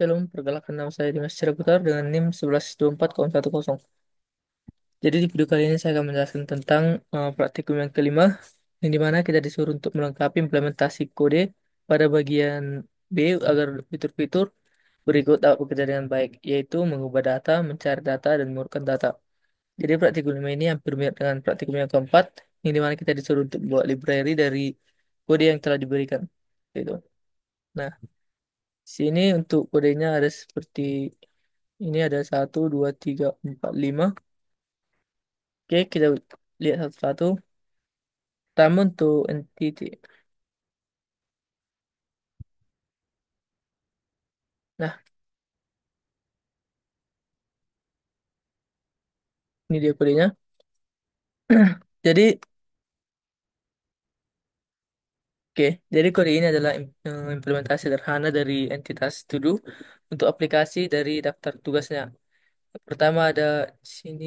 Shalom, perkenalkan nama saya Dimas Cireputar dengan NIM 1124,10. Jadi di video kali ini saya akan menjelaskan tentang praktikum yang kelima, yang dimana kita disuruh untuk melengkapi implementasi kode pada bagian B agar fitur-fitur berikut dapat bekerja dengan baik, yaitu mengubah data, mencari data, dan mengurutkan data. Jadi praktikum 5 ini hampir mirip dengan praktikum yang keempat, yang dimana kita disuruh untuk buat library dari kode yang telah diberikan. Gitu. Nah, sini untuk kodenya ada seperti ini ada 1, 2, 3, 4, 5. Oke, kita lihat satu-satu. Pertama untuk entity. Nah, ini dia kodenya. Jadi, oke, jadi kode ini adalah implementasi sederhana dari entitas to do untuk aplikasi dari daftar tugasnya. Pertama ada di sini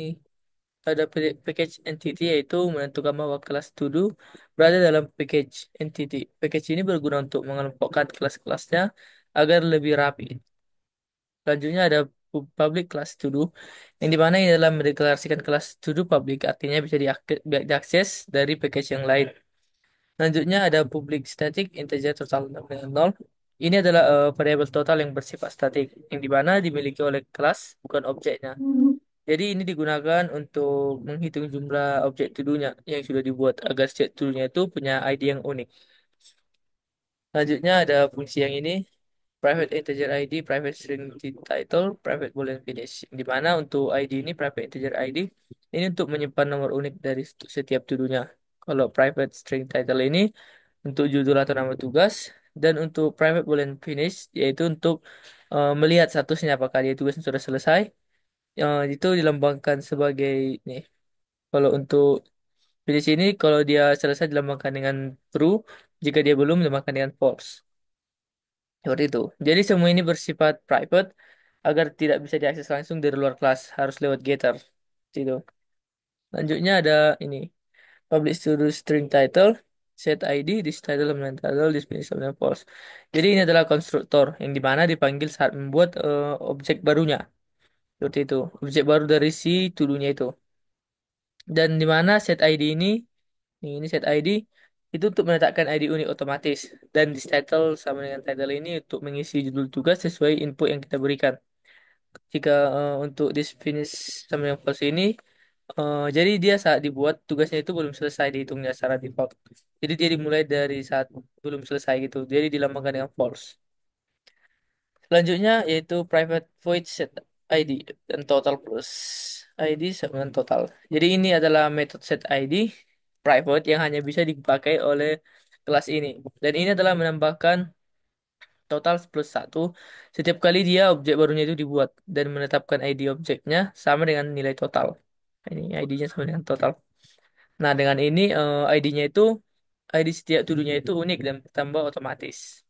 ada package entity yaitu menentukan bahwa kelas to do berada dalam package entity. Package ini berguna untuk mengelompokkan kelas-kelasnya agar lebih rapi. Selanjutnya ada public class to do yang dimana ini adalah mendeklarasikan kelas to do public artinya bisa diakses dari package yang lain. Selanjutnya ada public static integer total dengan 0. Ini adalah variabel total yang bersifat statik yang dimana dimiliki oleh kelas bukan objeknya. Jadi ini digunakan untuk menghitung jumlah objek to do-nya yang sudah dibuat agar setiap to do-nya itu punya ID yang unik. Selanjutnya ada fungsi yang ini private integer ID, private string title, private boolean finish. Di mana untuk ID ini private integer ID ini untuk menyimpan nomor unik dari setiap tuduhnya. Kalau private string title ini untuk judul atau nama tugas dan untuk private boolean finish yaitu untuk melihat statusnya apakah dia tugasnya sudah selesai. Itu dilambangkan sebagai nih. Kalau untuk finish ini kalau dia selesai dilambangkan dengan true, jika dia belum dilambangkan dengan false. Seperti itu. Jadi semua ini bersifat private agar tidak bisa diakses langsung dari luar kelas, harus lewat getter. Itu. Selanjutnya ada ini, publish to the string title, set ID, this title, element title, this finish element false. Jadi ini adalah konstruktor yang dimana dipanggil saat membuat objek barunya. Seperti itu. Objek baru dari si to-do-nya itu. Dan dimana set ID ini set ID itu untuk menetapkan ID unik otomatis. Dan this title sama dengan title ini untuk mengisi judul tugas sesuai input yang kita berikan. Jika untuk this finish sama yang false ini, jadi dia saat dibuat tugasnya itu belum selesai dihitungnya secara default. Jadi dia dimulai dari saat belum selesai gitu. Jadi dilambangkan dengan false. Selanjutnya yaitu private void set ID dan total plus ID sama dengan total. Jadi ini adalah metode set ID private yang hanya bisa dipakai oleh kelas ini. Dan ini adalah menambahkan total plus satu setiap kali dia objek barunya itu dibuat dan menetapkan ID objeknya sama dengan nilai total. Ini ID-nya sama dengan total. Nah, dengan ini ID-nya itu ID setiap tuduhnya itu unik dan bertambah otomatis.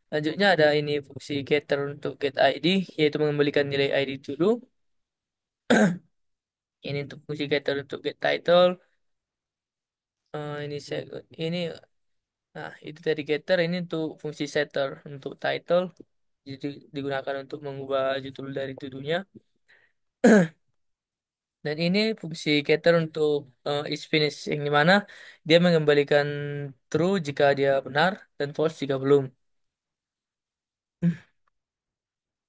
Selanjutnya ada ini fungsi getter untuk get ID yaitu mengembalikan nilai ID to do. Ini untuk fungsi getter untuk get title. Ini ini nah itu dari getter ini untuk fungsi setter untuk title. Jadi digunakan untuk mengubah judul dari to-do-nya. Dan ini fungsi getter untuk is finish yang dimana dia mengembalikan true jika dia benar dan false jika belum.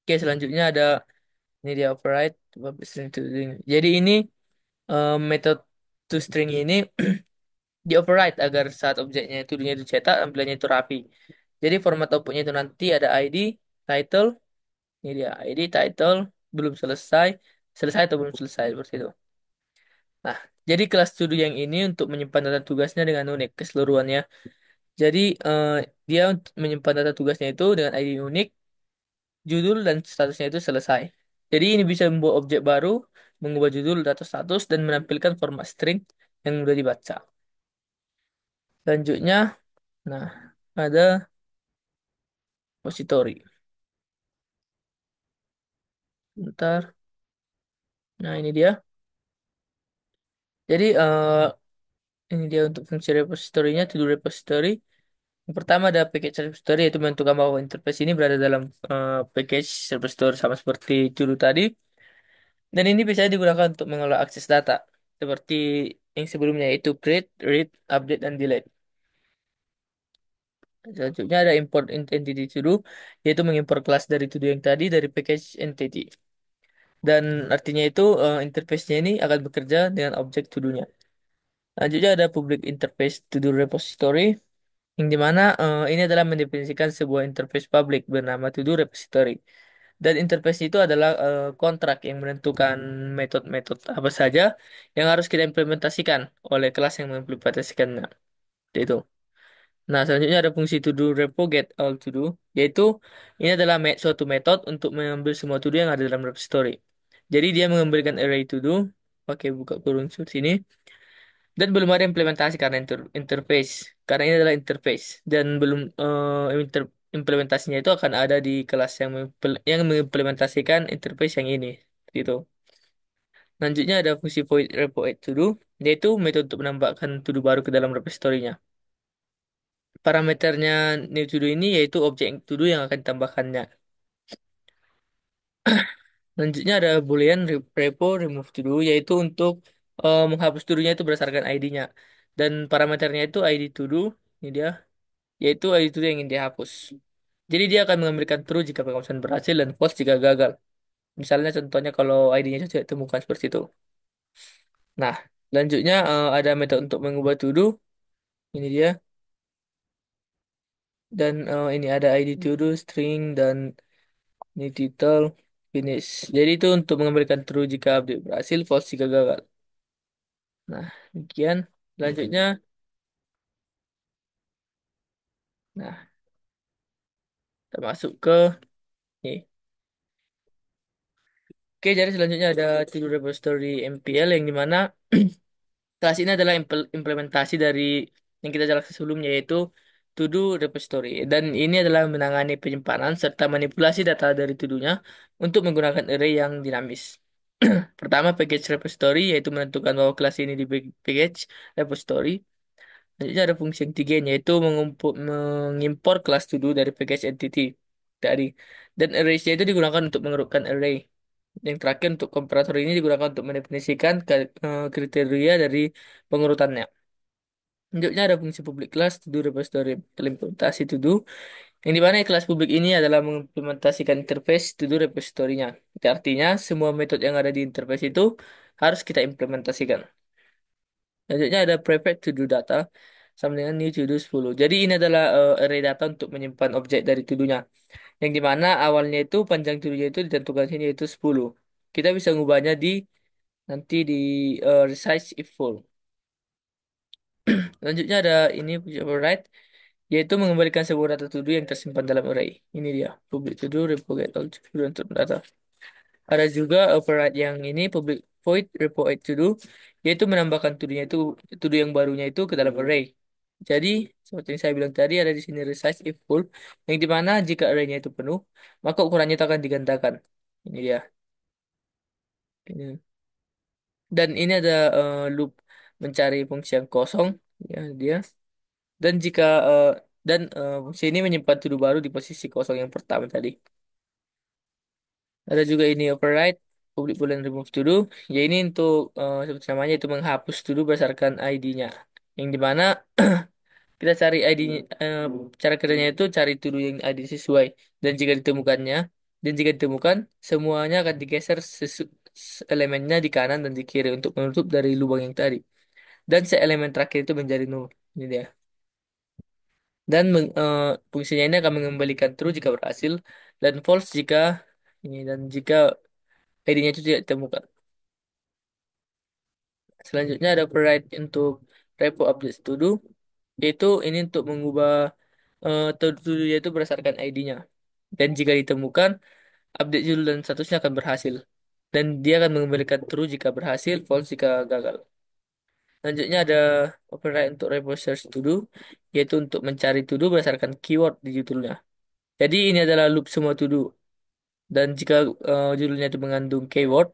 Oke, selanjutnya ada ini dia override public string to string. Jadi ini method to string ini di override agar saat objeknya itu dunia dicetak tampilannya itu rapi. Jadi format outputnya itu nanti ada ID, title, ini dia ID, title, belum selesai, selesai atau belum selesai seperti itu. Nah, jadi kelas to do yang ini untuk menyimpan data tugasnya dengan unik keseluruhannya. Jadi dia untuk menyimpan data tugasnya itu dengan ID unik, judul dan statusnya itu selesai. Jadi ini bisa membuat objek baru, mengubah judul atau status dan menampilkan format string yang mudah dibaca. Selanjutnya, nah ada repository. Bentar. Nah ini dia. Jadi ini dia untuk fungsi repository-nya, to do repository. Yang pertama ada package repository yaitu menentukan bahwa interface ini berada dalam package repository sama seperti judul tadi. Dan ini bisa digunakan untuk mengelola akses data seperti yang sebelumnya yaitu create, read, update, dan delete. Selanjutnya ada import entity to do yaitu mengimpor kelas dari to do yang tadi dari package entity. Dan artinya itu interface-nya ini akan bekerja dengan objek to do-nya. Selanjutnya ada public interface to do repository yang dimana ini adalah mendefinisikan sebuah interface public bernama to do repository. Dan interface itu adalah kontrak yang menentukan metode-metode apa saja yang harus kita implementasikan oleh kelas yang mengimplementasikannya. Itu. Nah, selanjutnya ada fungsi to do repo get all to do, yaitu ini adalah suatu metode untuk mengambil semua to do yang ada dalam repository. Jadi dia mengembalikan array to do pakai buka kurung sini dan belum ada implementasi karena interface. Karena ini adalah interface dan belum implementasinya itu akan ada di kelas yang yang mengimplementasikan interface yang ini. Gitu. Selanjutnya ada fungsi void repo add to do, yaitu metode untuk menambahkan to do baru ke dalam repository-nya. Parameternya new to do ini yaitu objek to do yang akan ditambahkannya. Selanjutnya ada boolean repo remove to do yaitu untuk menghapus to do-nya itu berdasarkan ID-nya. Dan parameternya itu ID to do, ini dia, yaitu ID to do yang ingin dihapus. Jadi dia akan mengambilkan true jika pengawasan berhasil dan false jika gagal. Misalnya contohnya kalau ID-nya itu tidak ditemukan seperti itu. Nah, selanjutnya ada metode untuk mengubah to do, ini dia. Dan ini ada ID to do, string, dan ini title, finish. Jadi itu untuk mengembalikan true jika update berhasil, false jika gagal. Nah, demikian. Selanjutnya, nah, kita masuk ke ini. Oke, jadi selanjutnya ada to-do repository MPL yang dimana kelas ini adalah implementasi dari yang kita jelaskan sebelumnya yaitu to-do repository. Dan ini adalah menangani penyimpanan serta manipulasi data dari to-do-nya untuk menggunakan array yang dinamis. Pertama, package repository yaitu menentukan bahwa kelas ini di package repository. Selanjutnya ada fungsi yang tiga yaitu mengimpor kelas to do dari package entity tadi. Dan arrays itu digunakan untuk mengerukkan array. Yang terakhir untuk komparator ini digunakan untuk mendefinisikan kriteria dari pengurutannya. Selanjutnya ada fungsi public class to do repository implementasi to do. Yang dimana kelas publik ini adalah mengimplementasikan interface to do repository-nya. Itu artinya semua metode yang ada di interface itu harus kita implementasikan. Selanjutnya ada private to do data sama dengan new to do 10. Jadi ini adalah array data untuk menyimpan objek dari to do-nya. Yang dimana awalnya itu panjang to do-nya itu ditentukan sini yaitu 10. Kita bisa ngubahnya di nanti di resize if full. Selanjutnya ada ini fungsi override yaitu mengembalikan sebuah data to do yang tersimpan dalam array. Ini dia public to do repo get all to do untuk data. Ada juga override yang ini public void repo add to do yaitu menambahkan to do-nya itu to do yang barunya itu ke dalam array. Jadi seperti yang saya bilang tadi ada di sini resize if full yang dimana jika array-nya itu penuh maka ukurannya itu akan digandakan. Ini dia. Ini. Dan ini ada loop mencari fungsi yang kosong ya dia. Dan jika fungsi ini menyimpan to do baru di posisi kosong yang pertama tadi. Ada juga ini override public boolean remove to do. Ya ini untuk seperti namanya itu menghapus to do berdasarkan ID-nya. Yang dimana kita cari ID-nya, cara kerjanya itu cari to do yang ID sesuai. Dan jika ditemukannya, dan jika ditemukan, semuanya akan digeser elemennya di kanan dan di kiri untuk menutup dari lubang yang tadi. Dan elemen terakhir itu menjadi null. Ini dia. Dan fungsinya ini akan mengembalikan true jika berhasil dan false jika ini dan jika ID-nya itu tidak ditemukan. Selanjutnya ada override untuk repo update to do, yaitu ini untuk mengubah to do yaitu berdasarkan ID-nya. Dan jika ditemukan, update judul dan statusnya akan berhasil. Dan dia akan mengembalikan true jika berhasil, false jika gagal. Selanjutnya ada override untuk repo search to do, yaitu untuk mencari to do berdasarkan keyword di judulnya. Jadi ini adalah loop semua to do. Dan jika judulnya itu mengandung keyword,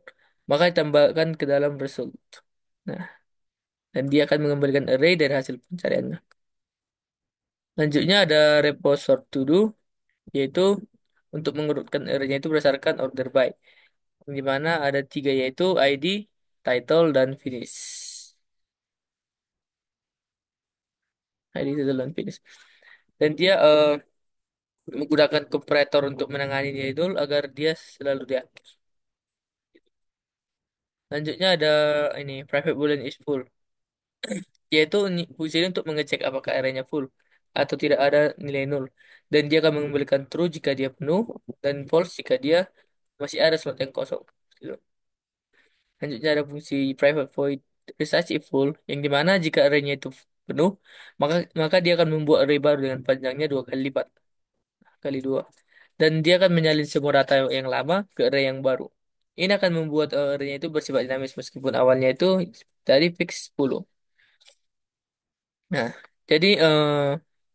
maka ditambahkan ke dalam result. Nah, dan dia akan mengembalikan array dari hasil pencariannya. Selanjutnya ada repo sort to do, yaitu untuk mengurutkan arraynya itu berdasarkan order by, di mana ada tiga yaitu ID, title, dan finish. ID, title, dan finish. Dan dia menggunakan komparator untuk menanganinya itu agar dia selalu di akhir. Selanjutnya ada ini private boolean is full, yaitu fungsinya untuk mengecek apakah arraynya full atau tidak ada nilai nol. Dan dia akan mengembalikan true jika dia penuh dan false jika dia masih ada slot yang kosong. Gitu. Selanjutnya ada fungsi private void resize if full, yang dimana jika arraynya itu penuh, maka maka dia akan membuat array baru dengan panjangnya dua kali lipat, kali dua. Dan dia akan menyalin semua data yang lama ke array yang baru. Ini akan membuat arraynya itu bersifat dinamis meskipun awalnya itu tadi fix 10. Nah, jadi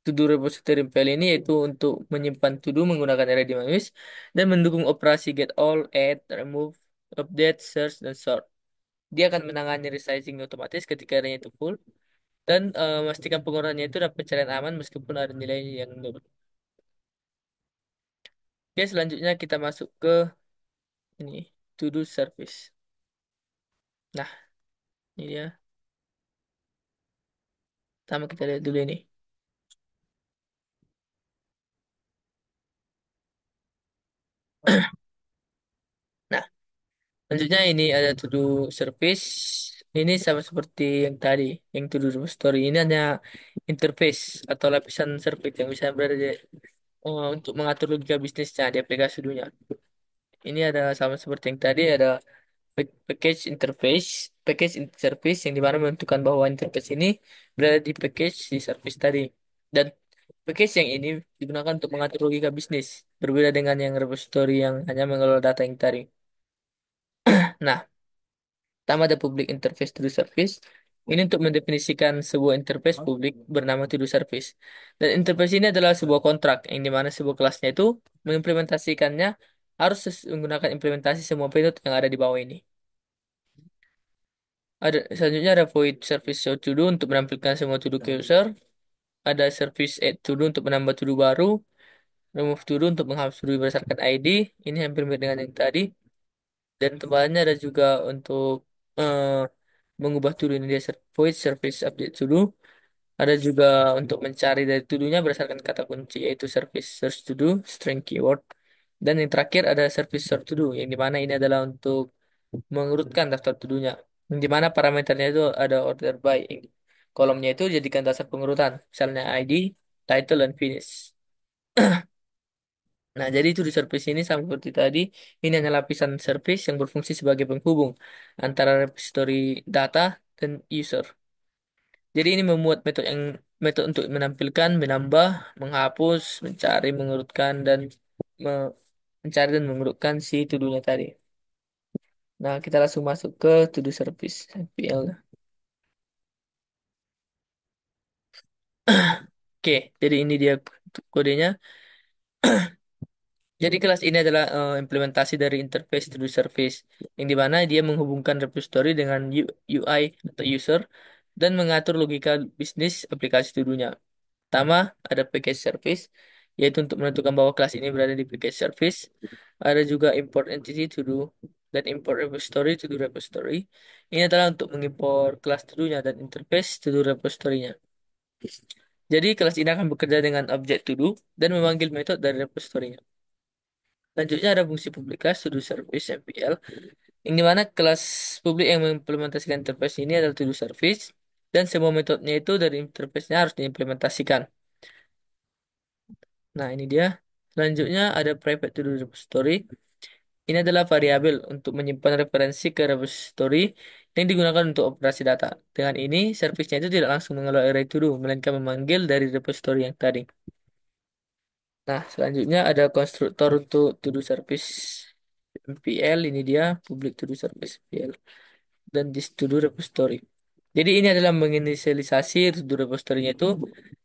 to-do repository file ini yaitu untuk menyimpan to-do menggunakan array dinamis dan mendukung operasi get all, add, remove, update, search, dan sort. Dia akan menangani resizing otomatis ketika arraynya itu full dan memastikan penggunaannya itu dapat pencarian aman meskipun ada nilai yang nol. Oke, selanjutnya kita masuk ke ini to-do service. Nah, ini dia. Pertama kita lihat dulu ini. Nah, selanjutnya ini ada to-do service. Ini sama seperti yang tadi, yang to-do repository. Ini hanya interface atau lapisan service yang bisa berada untuk mengatur logika bisnisnya di aplikasi dunia. Ini ada sama seperti yang tadi, ada package interface yang dimana menentukan bahwa interface ini berada di package di service tadi. Dan package yang ini digunakan untuk mengatur logika bisnis, berbeda dengan yang repository yang hanya mengelola data yang tadi. Nah, pertama ada public interface to do service. Ini untuk mendefinisikan sebuah interface publik bernama to do service. Dan interface ini adalah sebuah kontrak yang dimana sebuah kelasnya itu mengimplementasikannya harus menggunakan implementasi semua metode yang ada di bawah ini. Ada selanjutnya ada void service show to do untuk menampilkan semua to do ke user. Ada service add to do untuk menambah to do baru. Remove to do untuk menghapus to do berdasarkan ID. Ini hampir mirip dengan yang tadi. Dan tambahannya ada juga untuk eh, mengubah to do ini dia void service update to do. Ada juga untuk mencari dari to do-nya berdasarkan kata kunci yaitu service search to do, string keyword. Dan yang terakhir ada service sort to do yang dimana ini adalah untuk mengurutkan daftar to-do-nya. Yang dimana parameternya itu ada order by. Kolomnya itu jadikan dasar pengurutan. Misalnya ID, title, dan finish. Nah, jadi itu di service ini sama seperti tadi. Ini hanya lapisan service yang berfungsi sebagai penghubung antara repository data dan user. Jadi ini memuat metode untuk menampilkan, menambah, menghapus, mencari, mengurutkan, dan me- mencari dan mengurutkan si to-do-nya tadi. Nah, kita langsung masuk ke to-do service NPL. Oke, jadi ini dia kodenya. Jadi kelas ini adalah implementasi dari interface to do service, yang dimana dia menghubungkan repository dengan UI atau user dan mengatur logika bisnis aplikasi to-do-nya. Pertama, ada package service, yaitu untuk menentukan bahwa kelas ini berada di package service. Ada juga import entity to do dan import repository to do repository. Ini adalah untuk mengimpor kelas to-do-nya dan interface to do repository-nya. Jadi kelas ini akan bekerja dengan objek to do dan memanggil metode dari repository-nya. Selanjutnya ada fungsi public class to do service MPL, yang dimana kelas publik yang mengimplementasikan interface ini adalah to do service dan semua metodenya itu dari interface-nya harus diimplementasikan. Nah, ini dia. Selanjutnya ada private to do repository. Ini adalah variabel untuk menyimpan referensi ke repository yang digunakan untuk operasi data. Dengan ini, service-nya itu tidak langsung mengelola array to do, melainkan memanggil dari repository yang tadi. Nah, selanjutnya ada konstruktor untuk to do service MPL. Ini dia public to do service MPL dan this to do repository. Jadi ini adalah menginisialisasi to do repository-nya itu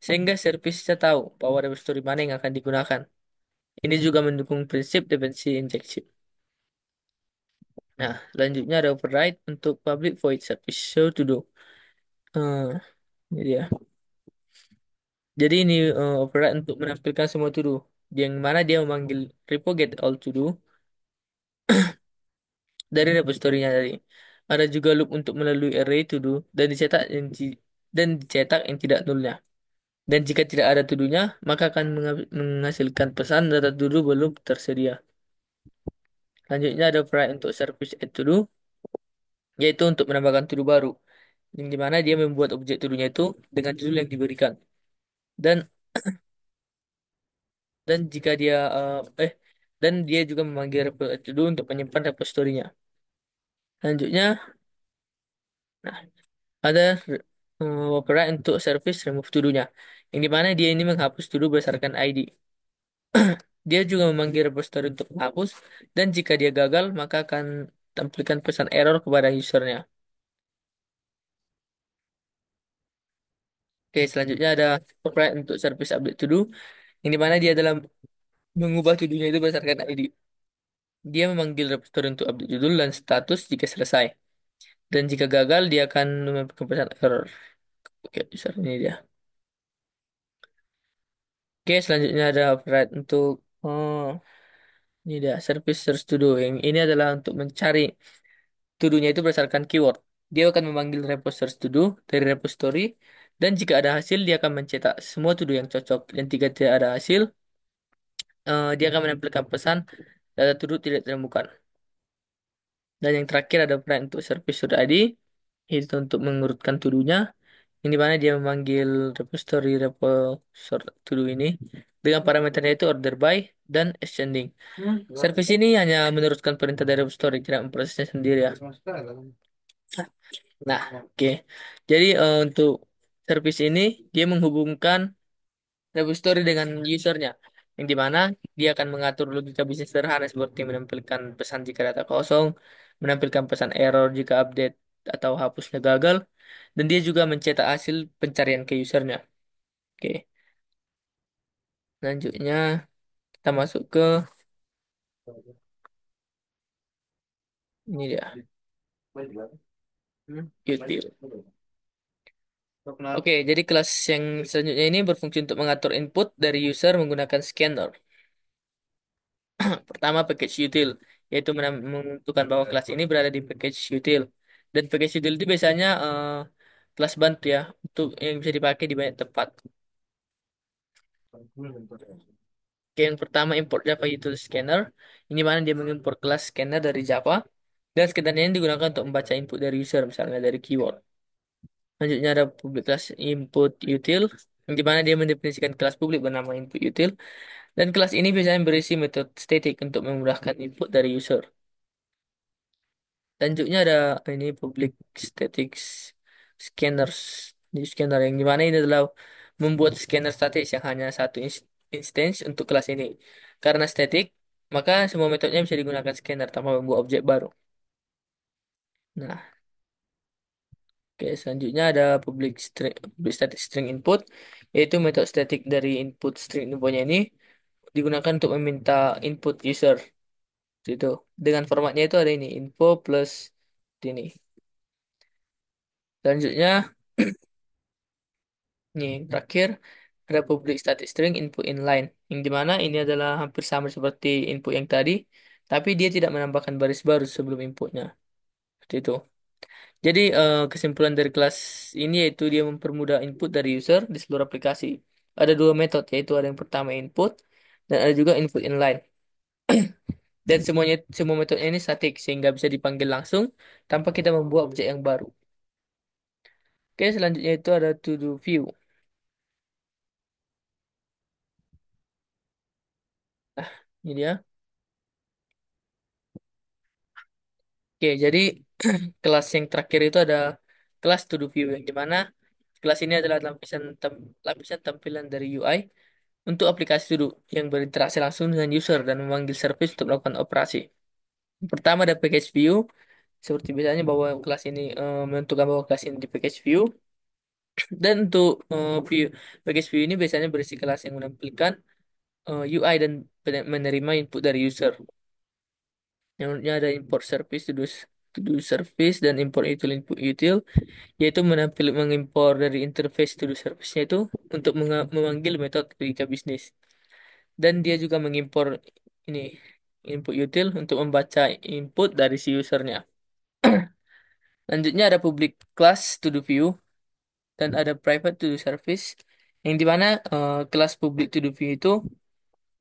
sehingga service-nya tahu bahwa repository mana yang akan digunakan. Ini juga mendukung prinsip dependency injection. Nah, selanjutnya ada override untuk public void service show to do. Eh, ini dia. Jadi ini operate untuk menampilkan semua to do. Yang mana dia memanggil repo get all to do dari repository-nya tadi. Ada juga loop untuk melalui array to do dan dicetak yang tidak nolnya. Dan jika tidak ada to do-nya, maka akan menghasilkan pesan data to do belum tersedia. Selanjutnya ada operate untuk service add to do, yaitu untuk menambahkan to do baru. Yang dimana dia membuat objek to do-nya itu dengan judul yang diberikan. Dan dan jika dia dan dia juga memanggil repo to do untuk menyimpan repositorinya. Selanjutnya, nah, ada operate untuk service remove to do-nya. Yang dimana dia ini menghapus to do berdasarkan ID. Dia juga memanggil repository untuk menghapus dan jika dia gagal maka akan tampilkan pesan error kepada usernya. Oke, selanjutnya ada operate untuk service update to do yang dimana dia dalam mengubah to do-nya itu berdasarkan ID. Dia memanggil repository untuk update judul dan status jika selesai. Dan jika gagal, dia akan memberikan pesan error. Oke, user ini dia. Oke, selanjutnya ada operate untuk ini dia service search to do. Yang ini adalah untuk mencari to do-nya itu berdasarkan keyword. Dia akan memanggil repo search to do dari repository dan jika ada hasil dia akan mencetak semua to do yang cocok. Dan jika tidak ada hasil, dia akan menampilkan pesan data to do tidak ditemukan. Dan yang terakhir ada operate untuk service to ID itu untuk mengurutkan to do-nya yang dimana dia memanggil repository repo sort to do ini dengan parameternya itu order by dan ascending. Service ini hanya meneruskan perintah dari repository, tidak memprosesnya sendiri ya. Nah, oke. Jadi untuk service ini dia menghubungkan repository dengan usernya, yang dimana dia akan mengatur logika bisnis sederhana seperti menampilkan pesan jika data kosong, menampilkan pesan error jika update atau hapusnya gagal, dan dia juga mencetak hasil pencarian ke usernya. Oke, selanjutnya kita masuk ke ini dia, util. Oke, jadi kelas yang selanjutnya ini berfungsi untuk mengatur input dari user menggunakan scanner. Pertama, package util, yaitu menentukan bahwa kelas ini berada di package util. Dan package util itu biasanya kelas bantu ya, untuk yang bisa dipakai di banyak tempat. Oke, yang pertama import Java Util Scanner. Ini mana dia mengimport kelas scanner dari Java. Dan scanner ini digunakan untuk membaca input dari user, misalnya dari keyword. Selanjutnya ada public class input util, yang dimana dia mendefinisikan kelas publik bernama input util. Dan kelas ini biasanya berisi metode static untuk memudahkan input dari user. Selanjutnya ada ini public static scanners. Di scanner yang dimana ini adalah membuat scanner statis yang hanya satu instance untuk kelas ini. Karena static, maka semua metodenya bisa digunakan scanner tanpa membuat objek baru. Nah, oke, selanjutnya ada public static string input, yaitu metode static dari input string infonya ini digunakan untuk meminta input user. Itu dengan formatnya itu ada ini info plus ini. Selanjutnya, nih terakhir ada public static string input inline, yang dimana ini adalah hampir sama seperti input yang tadi, tapi dia tidak menambahkan baris baru sebelum inputnya. Seperti itu. Jadi kesimpulan dari kelas ini yaitu dia mempermudah input dari user di seluruh aplikasi. Ada dua metode, yaitu ada yang pertama input dan ada juga input inline. Dan semua metode ini statik sehingga bisa dipanggil langsung tanpa kita membuat objek yang baru. Oke, selanjutnya itu ada to do view. Ini dia. Oke, jadi kelas yang terakhir itu ada kelas to do view yang dimana kelas ini adalah lapisan tampilan dari UI untuk aplikasi to do yang berinteraksi langsung dengan user dan memanggil service untuk melakukan operasi. Pertama ada package view, seperti biasanya bahwa kelas ini menentukan bahwa kelas ini di package view. Dan untuk package view ini biasanya berisi kelas yang menampilkan UI dan menerima input dari user. Yang ada import service to do. to do service dan import util input util, yaitu mengimpor dari interface to do service-nya itu untuk memanggil metode logika bisnis. Dan dia juga mengimpor ini input util untuk membaca input dari si usernya. Lanjutnya ada public class to do view dan ada private to do service, yang dimana kelas public to do view itu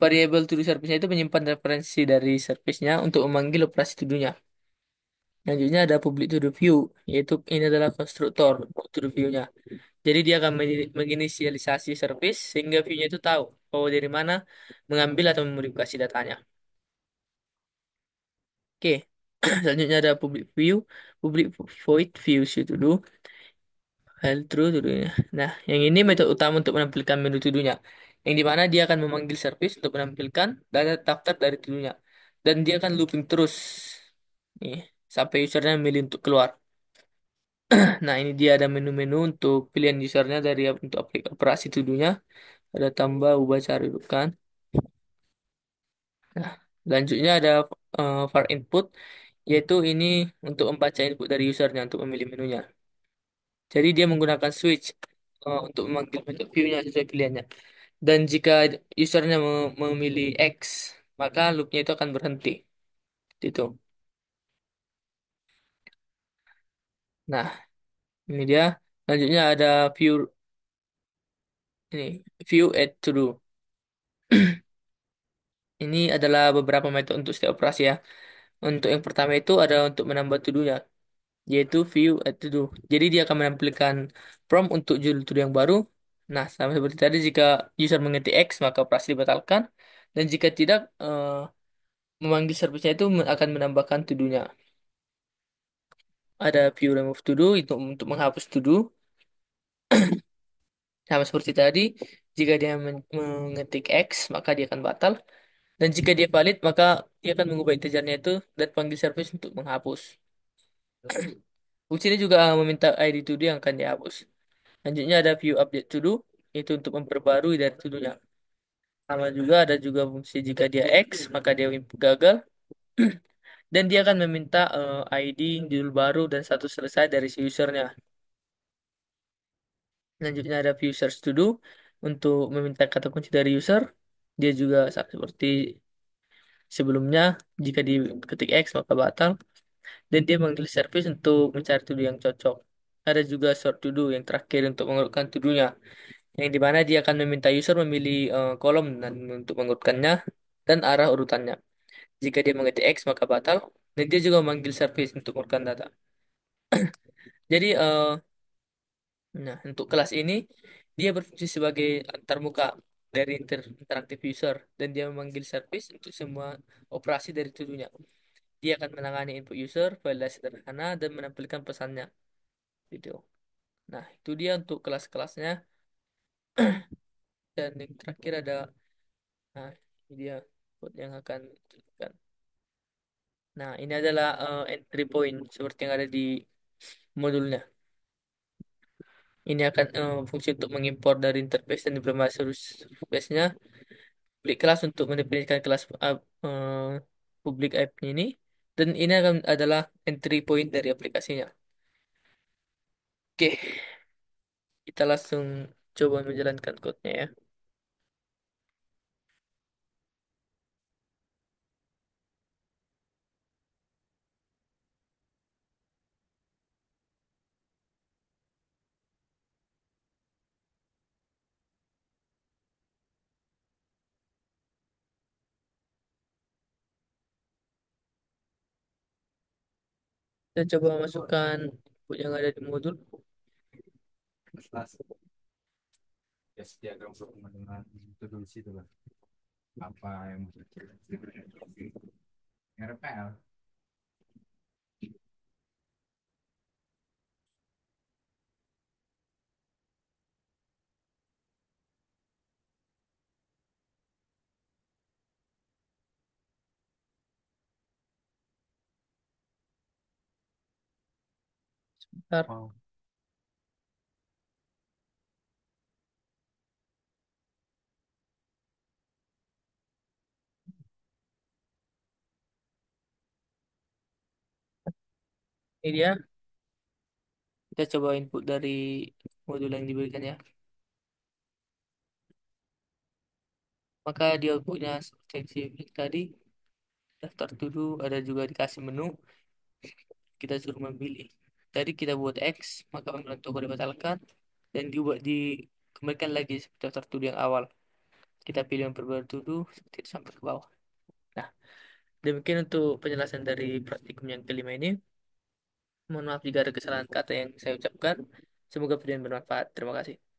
variable to do service-nya itu menyimpan referensi dari service-nya untuk memanggil operasi to do-nya. Selanjutnya ada public to the view, yaitu ini adalah konstruktor to the view-nya. Jadi dia akan menginisialisasi service sehingga view-nya itu tahu bahwa dari mana mengambil atau memodifikasi datanya. Oke, selanjutnya ada public view, public void view to do, file true to do-nya. Nah, yang ini metode utama untuk menampilkan menu to do-nya. Yang dimana dia akan memanggil service untuk menampilkan data daftar dari to do-nya. Dan dia akan looping terus nih, sampai usernya memilih untuk keluar. Nah, ini dia ada menu-menu untuk pilihan usernya dari untuk operasi to-do-nya. Ada tambah, ubah, cari, bukan. Nah, selanjutnya ada var input, yaitu ini untuk membaca input dari usernya untuk memilih menunya. Jadi dia menggunakan switch untuk memanggil bentuk view-nya sesuai pilihannya. Dan jika usernya memilih X, maka loopnya itu akan berhenti. Itu. Nah, ini dia. Selanjutnya ada view ini view add to do. Ini adalah beberapa metode untuk setiap operasi ya. Untuk yang pertama itu ada untuk menambah to-do-nya, yaitu view add to do. Jadi dia akan menampilkan prompt untuk judul to-do yang baru. Nah, sama seperti tadi, jika user mengetik X, maka operasi dibatalkan. Dan jika tidak, memanggil service-nya itu akan menambahkan to-do-nya. Ada view remove to do, itu untuk menghapus to do. Sama seperti tadi, jika dia mengetik X, maka dia akan batal. Dan jika dia valid, maka dia akan mengubah integernya itu dan panggil service untuk menghapus. Fungsi ini juga meminta ID to do yang akan dihapus. Selanjutnya ada view update to do, itu untuk memperbarui dari to do-nya. Sama juga ada juga fungsi jika dia X, maka dia input gagal. Dan dia akan meminta ID, judul baru, dan status selesai dari si usernya. Selanjutnya ada view search to do, untuk meminta kata kunci dari user. Dia juga sama seperti sebelumnya, jika diketik X maka batal. Dan dia manggil service untuk mencari to do yang cocok. Ada juga sort to do yang terakhir untuk mengurutkan to do-nya, yang dimana dia akan meminta user memilih kolom dan untuk mengurutkannya dan arah urutannya. Jika dia mengetik X maka batal, dan dia juga memanggil service untuk mengurutkan data. Jadi, nah untuk kelas ini dia berfungsi sebagai antarmuka dari interaktif user, dan dia memanggil service untuk semua operasi dari to-do-nya. Dia akan menangani input user, validasi sederhana, dan menampilkan pesannya. Video. Nah, itu dia untuk kelas-kelasnya. Dan yang terakhir ada, nah, ini dia code yang akan ditunjukkan. Nah, ini adalah entry point seperti yang ada di modulnya. Ini akan fungsi untuk mengimpor dari interface dan implementasi service-nya. Public kelas untuk mendefinisikan kelas public app ini. Dan ini akan adalah entry point dari aplikasinya. Oke, kita langsung coba menjalankan code-nya ya. Kita coba masukkan input yang ada di modul. Yes, diagram dengan itu dulu situ lah. Apa yang RPL? Bentar. Oh, Ini dia, kita coba input dari modul yang diberikan ya. Maka di outputnya seperti yang saya bilang tadi, daftar to do, ada juga dikasih menu, kita suruh memilih. Tadi kita buat X, maka panggilan toko dibatalkan, dan diubah dikembalikan lagi seperti daftar to do yang awal. Kita pilih yang berbaru to do, seperti itu sampai ke bawah. Nah, demikian untuk penjelasan dari praktikum yang kelima ini. Mohon maaf jika ada kesalahan kata yang saya ucapkan. Semoga video ini bermanfaat. Terima kasih.